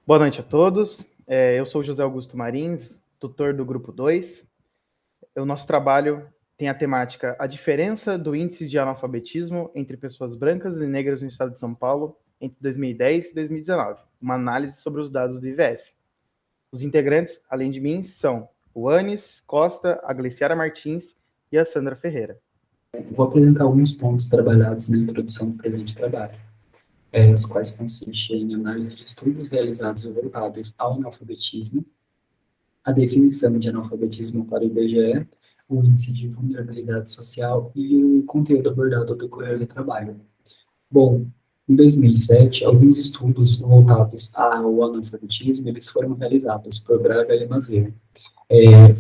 Boa noite a todos. Eu sou José Augusto Marins, tutor do Grupo 2. O nosso trabalho tem a temática A diferença do índice de analfabetismo entre pessoas brancas e negras no estado de São Paulo entre 2010 e 2019, uma análise sobre os dados do IVS. Os integrantes, além de mim, são o Anis Costa, a Gleciara Martins e a Sandra Ferreira. Vou apresentar alguns pontos trabalhados na introdução do presente trabalho, os quais consistem em análise de estudos realizados e voltados ao analfabetismo, a definição de analfabetismo para o IBGE, o índice de vulnerabilidade social e o conteúdo abordado do decorrer do trabalho. Bom, em 2007, alguns estudos voltados ao analfabetismo eles foram realizados por Braga e Mazeu.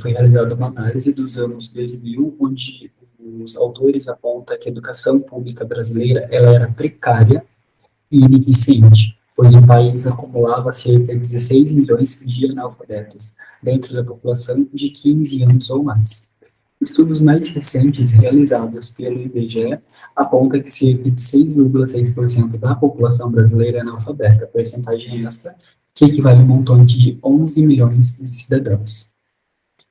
Foi realizada uma análise dos anos 2000, onde os autores apontam que a educação pública brasileira ela era precária e ineficiente, pois o país acumulava cerca de 16 milhões de analfabetos, dentro da população de 15 anos ou mais. Estudos mais recentes realizados pelo IBGE apontam que cerca de 6,6% da população brasileira é analfabeta, percentagem esta que equivale a um montante de 11 milhões de cidadãos.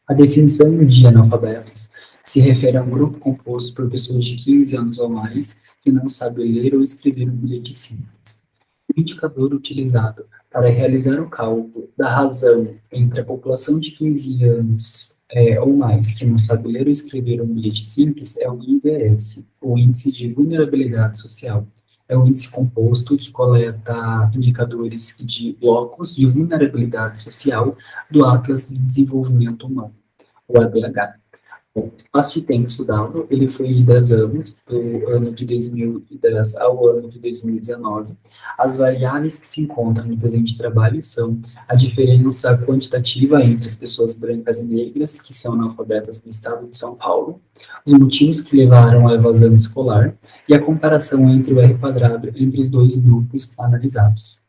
A definição de analfabetos se refere a um grupo composto por pessoas de 15 anos ou mais que não sabem ler ou escrever um bilhete simples. O indicador utilizado para realizar o cálculo da razão entre a população de 15 anos ou mais que não sabe ler ou escrever um bilhete simples é o IVS, o Índice de Vulnerabilidade Social. É um índice composto que coleta indicadores de blocos de vulnerabilidade social do Atlas de Desenvolvimento Humano, o ADH. O espaço de tempo estudado, ele foi de 10 anos, do ano de 2010 ao ano de 2019. As variáveis que se encontram no presente trabalho são a diferença quantitativa entre as pessoas brancas e negras, que são analfabetas no estado de São Paulo, os motivos que levaram à evasão escolar e a comparação entre o R² entre os dois grupos analisados.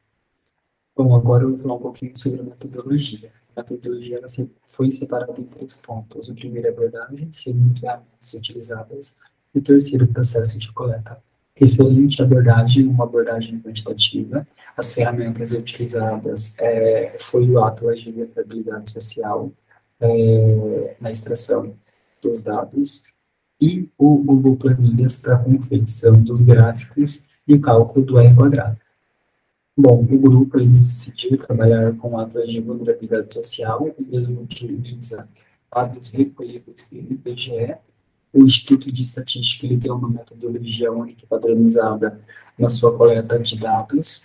Bom, agora eu vou falar um pouquinho sobre a metodologia. A metodologia foi separada em 3 pontos. O primeiro é abordagem, segundo, ferramentas utilizadas, e o terceiro, processo de coleta. Referente à abordagem, uma abordagem quantitativa, as ferramentas utilizadas foi o Atlas de Vulnerabilidade Social na extração dos dados e o Google Planilhas para a confecção dos gráficos e o cálculo do R². Bom, o grupo ele decidiu trabalhar com atlas de vulnerabilidade social e mesmo utiliza dados recolhidos pelo IBGE. O Instituto de Estatística ele tem uma metodologia única e padronizada na sua coleta de dados,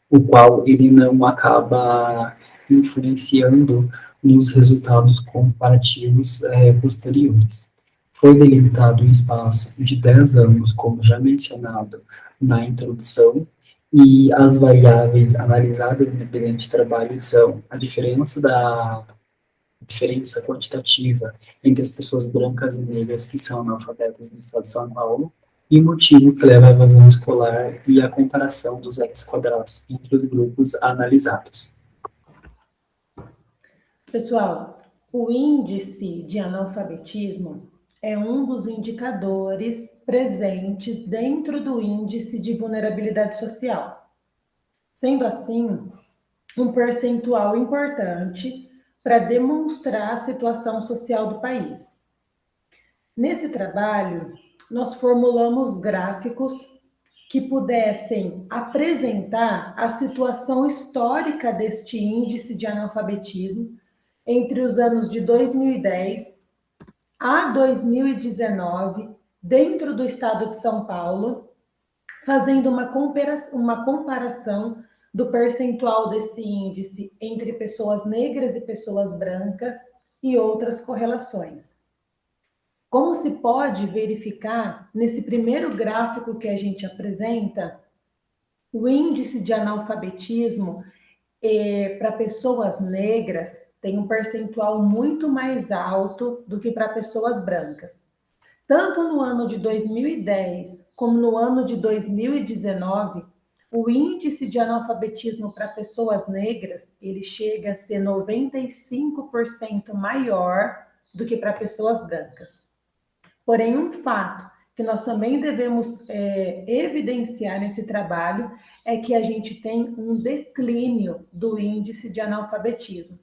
o qual ele não acaba influenciando nos resultados comparativos posteriores. Foi delimitado um espaço de 10 anos, como já mencionado na introdução, e as variáveis analisadas no presente trabalho são a diferença quantitativa entre as pessoas brancas e negras que são analfabetas no estado de São Paulo e o motivo que leva à evasão escolar e a comparação dos R² entre os grupos analisados. Pessoal, o índice de analfabetismo é um dos indicadores presentes dentro do índice de vulnerabilidade social. Sendo assim, um percentual importante para demonstrar a situação social do país. Nesse trabalho, nós formulamos gráficos que pudessem apresentar a situação histórica deste índice de analfabetismo entre os anos de 2010 a 2019, dentro do estado de São Paulo, fazendo uma comparação do percentual desse índice entre pessoas negras e pessoas brancas e outras correlações. Como se pode verificar nesse primeiro gráfico que a gente apresenta, o índice de analfabetismo para pessoas negras tem um percentual muito mais alto do que para pessoas brancas. Tanto no ano de 2010 como no ano de 2019, o índice de analfabetismo para pessoas negras, ele chega a ser 95% maior do que para pessoas brancas. Porém, um fato que nós também devemos evidenciar nesse trabalho é que a gente tem um declínio do índice de analfabetismo,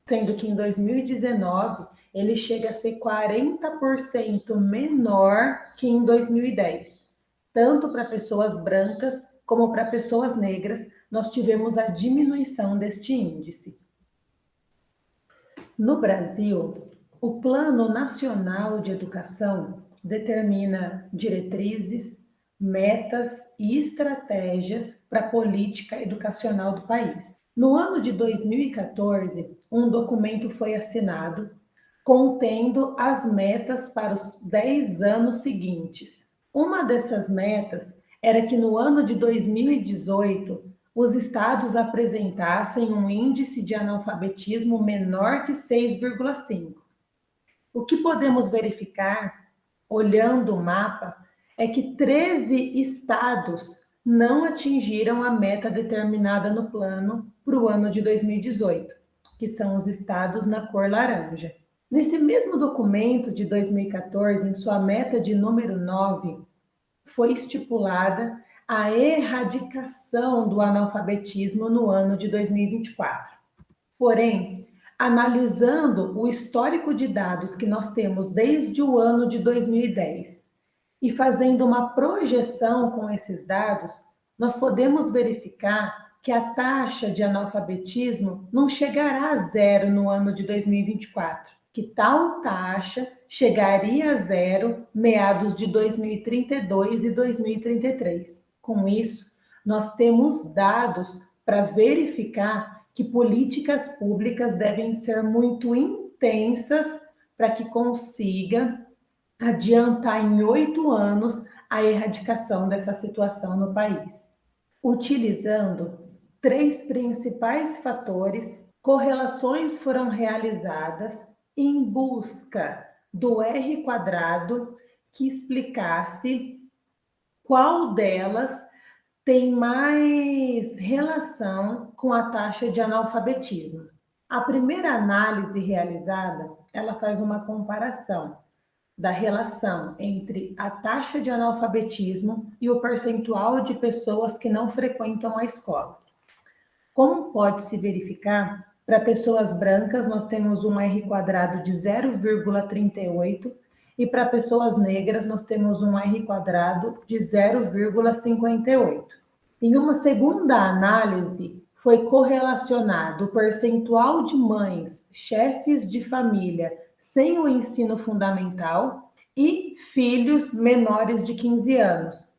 sendo que em 2019 ele chega a ser 40% menor que em 2010. Tanto para pessoas brancas como para pessoas negras, nós tivemos a diminuição deste índice. No Brasil, o Plano Nacional de Educação determina diretrizes, metas e estratégias para a política educacional do país. No ano de 2014, um documento foi assinado contendo as metas para os 10 anos seguintes. Uma dessas metas era que no ano de 2018 os estados apresentassem um índice de analfabetismo menor que 6,5. O que podemos verificar, olhando o mapa, é que 13 estados não atingiram a meta determinada no plano para o ano de 2018, que são os estados na cor laranja. Nesse mesmo documento de 2014, em sua meta de número 9, foi estipulada a erradicação do analfabetismo no ano de 2024. Porém, analisando o histórico de dados que nós temos desde o ano de 2010 e fazendo uma projeção com esses dados, nós podemos verificar que a taxa de analfabetismo não chegará a zero no ano de 2024, que tal taxa chegaria a zero meados de 2032 e 2033. Com isso, nós temos dados para verificar que políticas públicas devem ser muito intensas para que consiga adiantar em 8 anos a erradicação dessa situação no país. Utilizando 3 principais fatores, correlações foram realizadas em busca do R² que explicasse qual delas tem mais relação com a taxa de analfabetismo. A primeira análise realizada, ela faz uma comparação da relação entre a taxa de analfabetismo e o percentual de pessoas que não frequentam a escola. Como pode-se verificar, para pessoas brancas nós temos um R² de 0,38 e para pessoas negras nós temos um R² de 0,58. Em uma segunda análise, foi correlacionado o percentual de mães, chefes de família sem o ensino fundamental e filhos menores de 15 anos.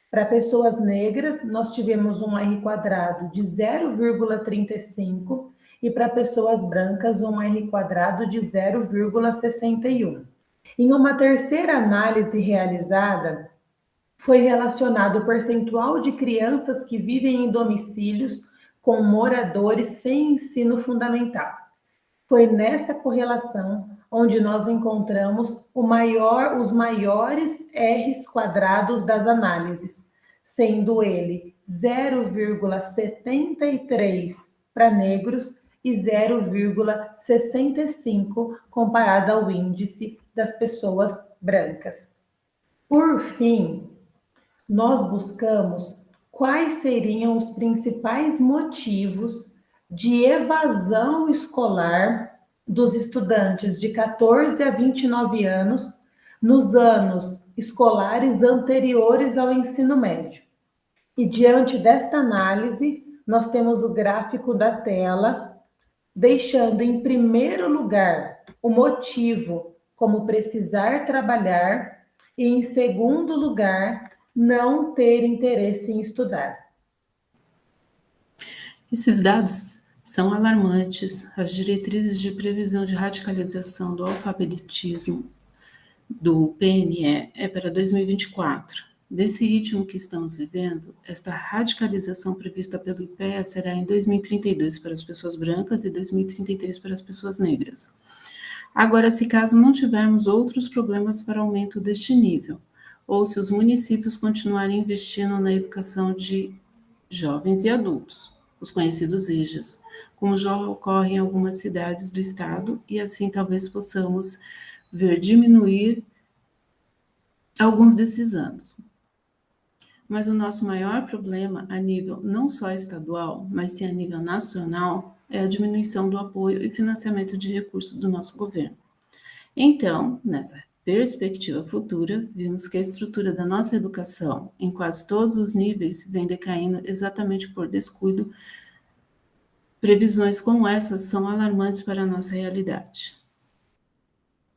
Para pessoas negras, nós tivemos um R² de 0,35 e para pessoas brancas um R² de 0,61. Em uma terceira análise realizada, foi relacionado o percentual de crianças que vivem em domicílios com moradores sem ensino fundamental. Foi nessa correlação onde nós encontramos os maiores R's² das análises, sendo ele 0,73 para negros e 0,65 comparado ao índice das pessoas brancas. Por fim, nós buscamos quais seriam os principais motivos de evasão escolar dos estudantes de 14 a 29 anos nos anos escolares anteriores ao ensino médio. E diante desta análise, nós temos o gráfico da tela, deixando em primeiro lugar o motivo como precisar trabalhar e em segundo lugar, não ter interesse em estudar. Esses dados são alarmantes. As diretrizes de previsão de radicalização do alfabetismo do PNE é para 2024. Desse ritmo que estamos vivendo, esta radicalização prevista pelo IPEA será em 2032 para as pessoas brancas e 2033 para as pessoas negras. Agora, se caso não tivermos outros problemas para aumento deste nível, ou se os municípios continuarem investindo na educação de jovens e adultos, os conhecidos EJAs, como já ocorre em algumas cidades do estado, e assim talvez possamos ver diminuir alguns desses anos. Mas o nosso maior problema a nível não só estadual, mas sim a nível nacional, é a diminuição do apoio e financiamento de recursos do nosso governo. Então, nessa perspectiva futura, vimos que a estrutura da nossa educação, em quase todos os níveis, vem decaindo exatamente por descuido. Previsões como essas são alarmantes para a nossa realidade.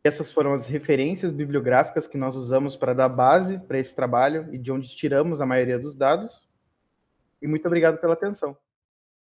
Essas foram as referências bibliográficas que nós usamos para dar base para esse trabalho e de onde tiramos a maioria dos dados. E muito obrigado pela atenção.